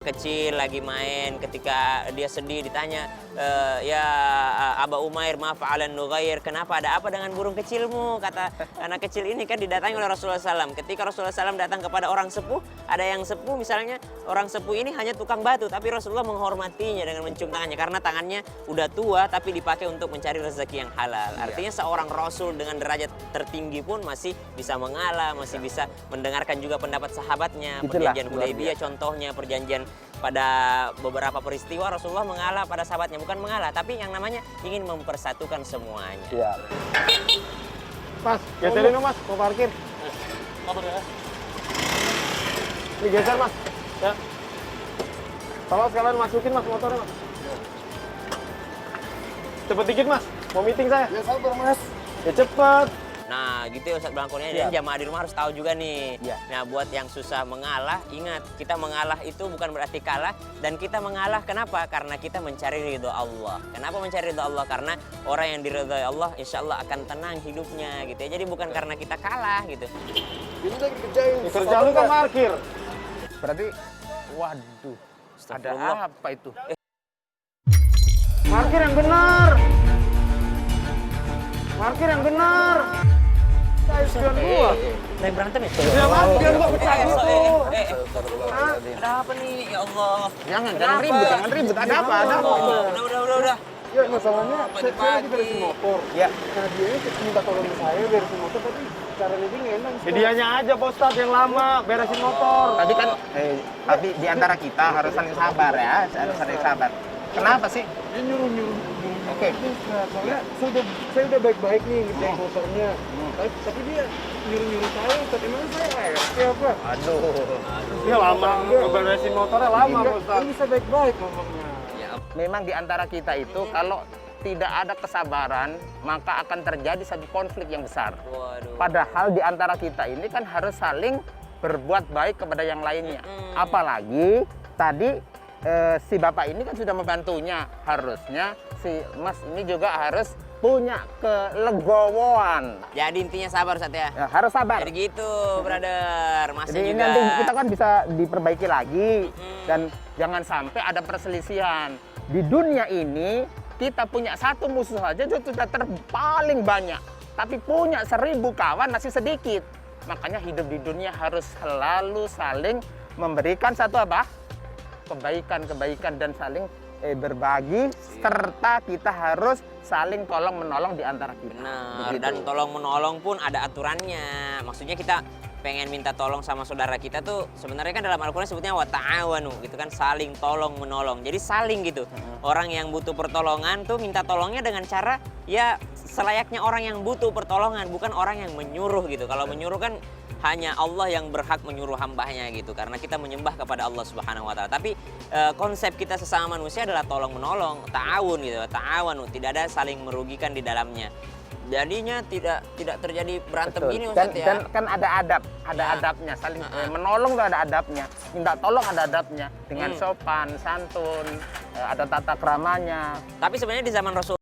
Kecil lagi main, ketika dia sedih ditanya, ya Aba Umair, ma fa'alan nughair, kenapa, ada apa dengan burung kecilmu? Kata anak kecil ini kan didatangi oleh Rasulullah SAW. Ketika Rasulullah SAW datang kepada orang sepuh, ada yang sepuh misalnya, orang sepuh ini hanya tukang batu, tapi Rasulullah menghormatinya dengan mencium tangannya, karena tangannya udah tua tapi dipakai untuk mencari rezeki yang halal. Artinya seorang Rasul dengan derajat tertinggi pun masih bisa mengalah, masih bisa mendengarkan juga pendapat sahabatnya. Perjanjian Hudaybiyah contohnya, perjanjian pada beberapa peristiwa Rasulullah mengalah pada sahabatnya, bukan mengalah tapi yang namanya ingin mempersatukan semuanya. Iya. Mas, geserin dong mas, mau parkir. Motor ya. Ini geser mas. Ya. Tolong sekalian masukin mas motornya mas. Cepet dikit mas, mau meeting saya. Ya sabar mas. Ya cepet. Nah gitu ya Ustadz Blangkonya, dan jamaah di rumah harus tahu juga nih. Nah buat yang susah mengalah, ingat kita mengalah itu bukan berarti kalah, dan kita mengalah kenapa? Karena kita mencari ridho Allah. Kenapa mencari ridho Allah? Karena orang yang diridhoi Allah insya Allah akan tenang hidupnya gitu ya. Jadi bukan karena kita kalah gitu. Ini lagi kerjain. Kerja lu kan parkir. Berarti, waduh, ada Astagfirullah. apa itu? Parkir yang benar. Parkir yang benar. Spion gua. Lagi berantem ya? Ya mas, spion gua pecah gitu. Ada apa nih? Ya Allah. Jangan ribut. Ada apa? Ada apa? Udah. Ya masalahnya saya lagi Pagi-pagi. beresin motor. Ya. Nah dia ini minta tolongin saya beresin motor, tapi caranya dia nggak enak. Dianya aja Pak Ustadz yang lama beresin motor. Tadi kan, tapi di antara kita harus saling sabar ya, harus saling sabar. Kenapa sih? Dia nyuruh. Oke. Soalnya saya udah baik-baik nih ngerjain motornya. Tapi dia nyuruh saya, Ustadz. Emang saya apa? Aduh. Dia lama, beresin motornya lama Pak Ustadz. Kan bisa baik-baik ngomongnya. Memang di antara kita itu kalau tidak ada kesabaran, maka akan terjadi satu konflik yang besar. Waduh. Padahal di antara kita ini kan harus saling berbuat baik kepada yang lainnya. Apalagi tadi si bapak ini kan sudah membantunya. Harusnya si mas ini juga harus punya kelegowoan. Jadi intinya sabar Ustadz ya. Ya, harus sabar. Jadi gitu, brother. Masih Jadi ini juga. nanti kita kan bisa diperbaiki lagi. Dan jangan sampai ada perselisihan. Di dunia ini kita punya satu musuh saja itu sudah paling banyak. Tapi punya 1000 kawan masih sedikit. Makanya hidup di dunia harus selalu saling memberikan satu apa? Kebaikan dan saling berbagi, serta kita harus saling tolong menolong di antara kita. Benar, Begitu. dan tolong menolong pun ada aturannya. Maksudnya kita pengen minta tolong sama saudara kita tuh sebenarnya kan dalam Al-Quran sebutnya wa ta'awanu gitu kan, saling tolong menolong. Jadi saling gitu. Orang yang butuh pertolongan tuh minta tolongnya dengan cara ya selayaknya orang yang butuh pertolongan, bukan orang yang menyuruh gitu. Kalau menyuruh kan hanya Allah yang berhak menyuruh hambanya gitu, karena kita menyembah kepada Allah Subhanahu wa taala. Tapi konsep kita sesama manusia adalah tolong menolong, ta'awun gitu, ta'awanu, tidak ada saling merugikan di dalamnya. Jadinya tidak terjadi berantem gini Ustaz ya. Kan ada adab, adabnya, saling menolong tuh ada adabnya. Minta tolong ada adabnya dengan sopan, santun, ada tata keramanya. Tapi sebenarnya di zaman Rasul